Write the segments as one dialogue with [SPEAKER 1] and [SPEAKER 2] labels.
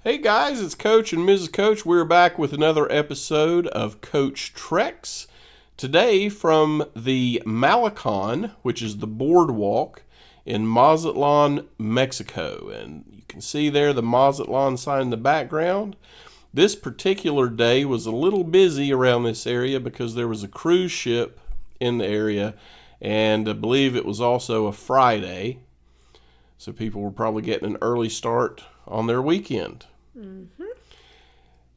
[SPEAKER 1] Hey guys, it's Coach and Mrs. Coach. We're back with another episode of Coach Treks. Today from the Malecon, which is the boardwalk in Mazatlan, Mexico. And you can see there the Mazatlan sign in the background. This particular day was a little busy around this area because there was a cruise ship in the area, and I believe it was also a Friday. So people were probably getting an early start on their weekend. Mm-hmm.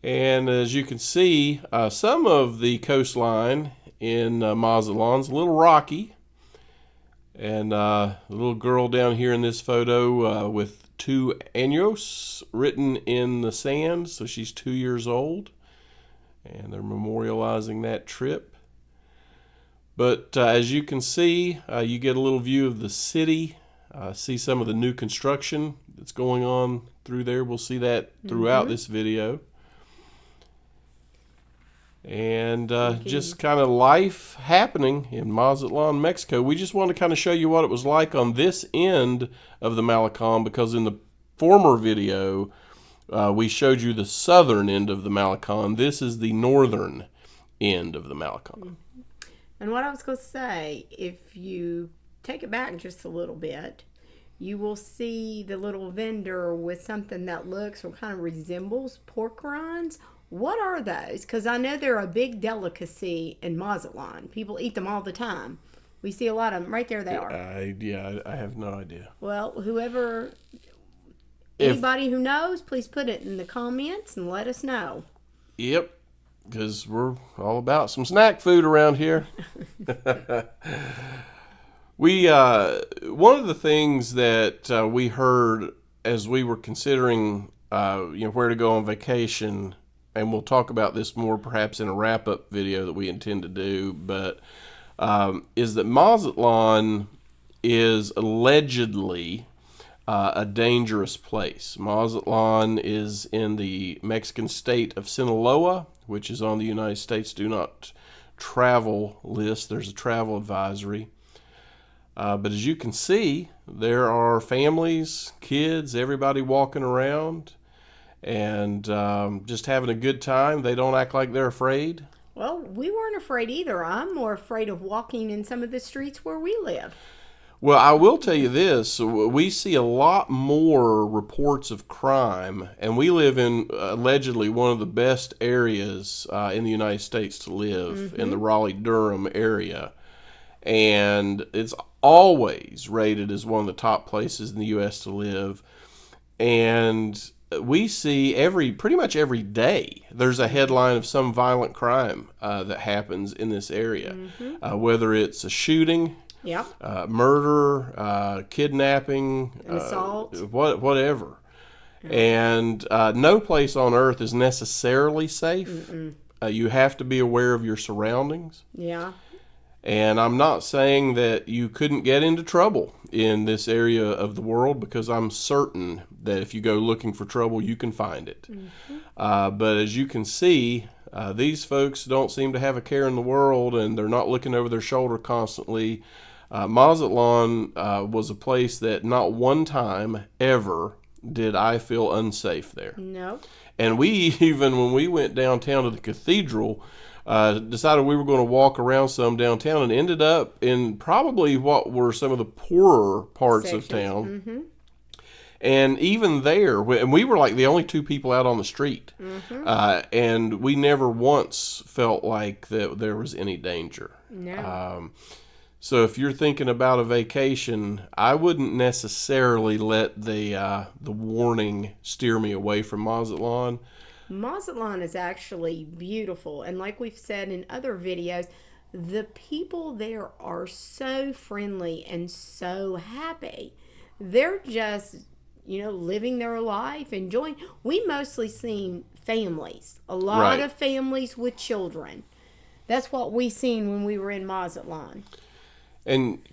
[SPEAKER 1] And as you can see, some of the coastline in Mazatlan is a little rocky. And the little girl down here in this photo with 2 años written in the sand, so she's 2 years old. And they're memorializing that trip. But as you can see, you get a little view of the city. See some of the new construction that's going on through there. We'll see that throughout this video. And just kind of life happening in Mazatlan, Mexico. We just want to kind of show you what it was like on this end of the Malecon, because in the former video we showed you the southern end of the Malecon. This is the northern end of the Malecon.
[SPEAKER 2] And what I was going to say, if you take it back just a little bit, you will see the little vendor with something that looks or kind of resembles pork rinds. What are those? Because I know they're a big delicacy in Mazatlan. People eat them all the time. We see a lot of them. Right there they are.
[SPEAKER 1] I have no idea.
[SPEAKER 2] Well, anybody who knows, please put it in the comments and let us know.
[SPEAKER 1] Yep, because we're all about some snack food around here. One of the things that we heard as we were considering where to go on vacation, and we'll talk about this more perhaps in a wrap-up video that we intend to do, but is that Mazatlan is allegedly a dangerous place. Mazatlan is in the Mexican state of Sinaloa, which is on the United States Do Not Travel list. There's a travel advisory. But as you can see, there are families, kids, everybody walking around and just having a good time. They don't act like they're afraid.
[SPEAKER 2] Well, we weren't afraid either. I'm more afraid of walking in some of the streets where we live.
[SPEAKER 1] Well, I will tell you this. We see a lot more reports of crime, and we live in allegedly one of the best areas in the United States to live, in the Raleigh-Durham area. And it's always rated as one of the top places in the U.S. to live. And we see pretty much every day there's a headline of some violent crime that happens in this area, whether it's a shooting, murder, kidnapping,
[SPEAKER 2] assault,
[SPEAKER 1] whatever. And no place on earth is necessarily safe. You have to be aware of your surroundings.
[SPEAKER 2] Yeah.
[SPEAKER 1] And I'm not saying that you couldn't get into trouble in this area of the world, because I'm certain that if you go looking for trouble, you can find it. But as you can see, these folks don't seem to have a care in the world, and they're not looking over their shoulder constantly. Mazatlan was a place that not one time ever did I feel unsafe there.
[SPEAKER 2] No.
[SPEAKER 1] And we even, when we went downtown to the cathedral, decided we were going to walk around some downtown, and ended up in probably what were some of the poorer parts of town. And even there, and we were like the only 2 people out on the street, and we never once felt like that there was any danger.
[SPEAKER 2] No.
[SPEAKER 1] So if you're thinking about a vacation, I wouldn't necessarily let the warning steer me away from Mazatlan.
[SPEAKER 2] Mazatlan is actually beautiful, and like we've said in other videos, the people there are so friendly and so happy. They're just, living their life, enjoying. We mostly seen families, a lot of families with children. That's what we seen when we were in Mazatlan.
[SPEAKER 1] And,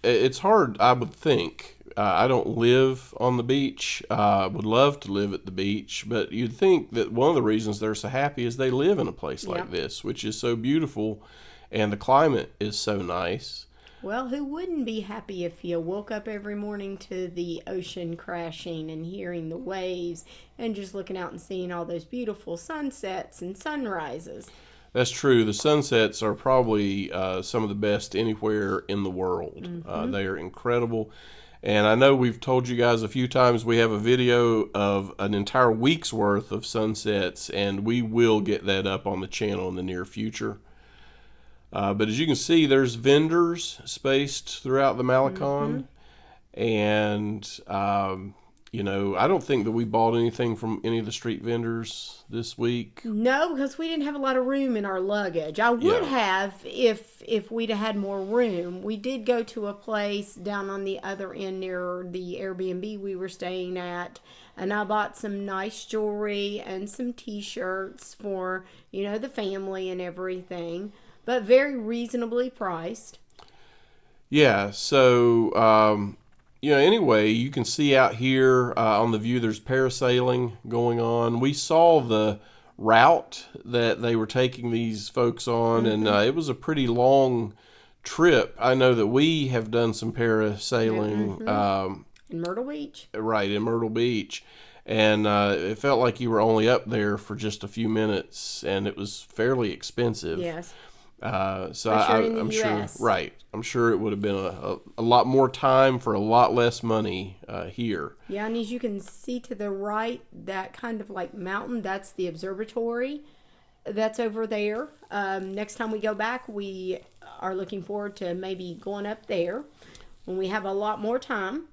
[SPEAKER 1] it's hard, I would think. I don't live on the beach. I would love to live at the beach, but you'd think that one of the reasons they're so happy is they live in a place like this, which is so beautiful, and the climate is so nice.
[SPEAKER 2] Well, who wouldn't be happy if you woke up every morning to the ocean crashing and hearing the waves and just looking out and seeing all those beautiful sunsets and sunrises?
[SPEAKER 1] That's true. The sunsets are probably some of the best anywhere in the world. They are incredible. And I know we've told you guys a few times we have a video of an entire week's worth of sunsets, and we will get that up on the channel in the near future. But as you can see, there's vendors spaced throughout the Malecon. And, I don't think that we bought anything from any of the street vendors this week.
[SPEAKER 2] No, because we didn't have a lot of room in our luggage. I would have if we'd have had more room. We did go to a place down on the other end near the Airbnb we were staying at, and I bought some nice jewelry and some t-shirts for, the family and everything, but very reasonably priced.
[SPEAKER 1] Yeah, so... anyway, you can see out here on the view there's parasailing going on. We saw the route that they were taking these folks on, and it was a pretty long trip. I know that we have done some parasailing.
[SPEAKER 2] In Myrtle Beach.
[SPEAKER 1] Right, in Myrtle Beach. And it felt like you were only up there for just a few minutes, and it was fairly expensive.
[SPEAKER 2] Yes.
[SPEAKER 1] So I'm sure, right. I'm sure it would have been a lot more time for a lot less money here.
[SPEAKER 2] Yeah, and as you can see to the right, that kind of like mountain, that's the observatory. That's over there. Next time we go back, we are looking forward to maybe going up there when we have a lot more time.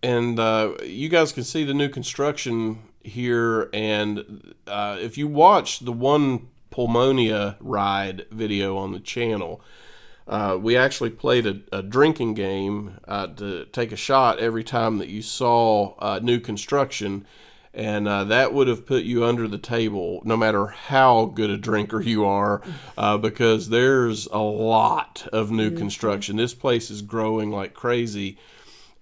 [SPEAKER 1] And you guys can see the new construction here. And if you watch the one Pulmonia ride video on the channel, we actually played a drinking game to take a shot every time that you saw new construction, and that would have put you under the table no matter how good a drinker you are, because there's a lot of new construction. This place is growing like crazy,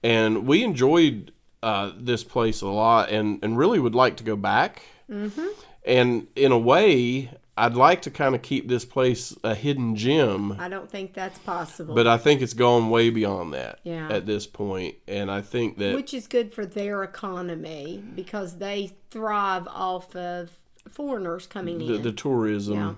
[SPEAKER 1] and we enjoyed this place a lot and really would like to go back. And in a way, I'd like to kind of keep this place a hidden gem.
[SPEAKER 2] I don't think that's possible.
[SPEAKER 1] But I think it's gone way beyond that
[SPEAKER 2] at
[SPEAKER 1] this point. And I think that...
[SPEAKER 2] Which is good for their economy because they thrive off of foreigners coming in.
[SPEAKER 1] The tourism.
[SPEAKER 2] Yeah.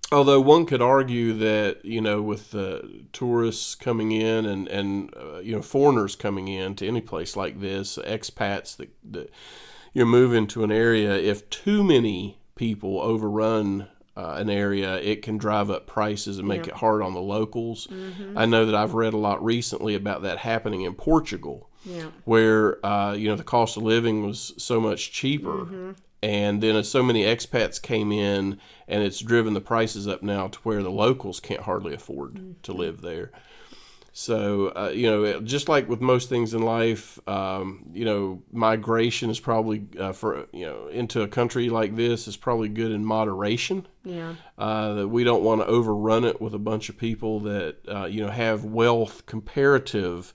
[SPEAKER 1] Although one could argue that, with the tourists coming in and foreigners coming in to any place like this, expats that move into an area, if too many people overrun an area, it can drive up prices and make it hard on the locals. I know that I've read a lot recently about that happening in Portugal, where the cost of living was so much cheaper, and then so many expats came in, and it's driven the prices up now to where the locals can't hardly afford to live there. So, just like with most things in life, migration is probably into a country like this is probably good in moderation.
[SPEAKER 2] Yeah.
[SPEAKER 1] That we don't want to overrun it with a bunch of people that, have wealth comparative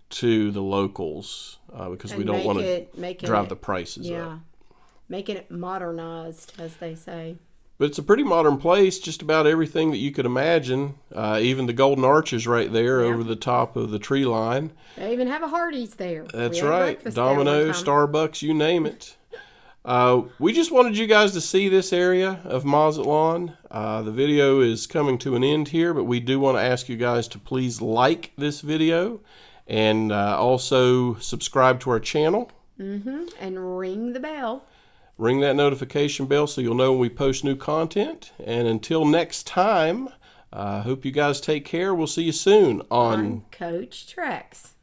[SPEAKER 1] to the locals, because we don't want to drive the prices up.
[SPEAKER 2] Making it modernized, as they say.
[SPEAKER 1] But it's a pretty modern place, just about everything that you could imagine. Even the golden arches right there over the top of the tree line.
[SPEAKER 2] They even have a Hardee's there.
[SPEAKER 1] That's right. Domino's, Starbucks, you name it. We just wanted you guys to see this area of Mazatlan. The video is coming to an end here, but we do want to ask you guys to please like this video and also subscribe to our channel.
[SPEAKER 2] And ring the bell.
[SPEAKER 1] Ring that notification bell so you'll know when we post new content. And until next time, I hope you guys take care. We'll see you soon on
[SPEAKER 2] Coach Treks.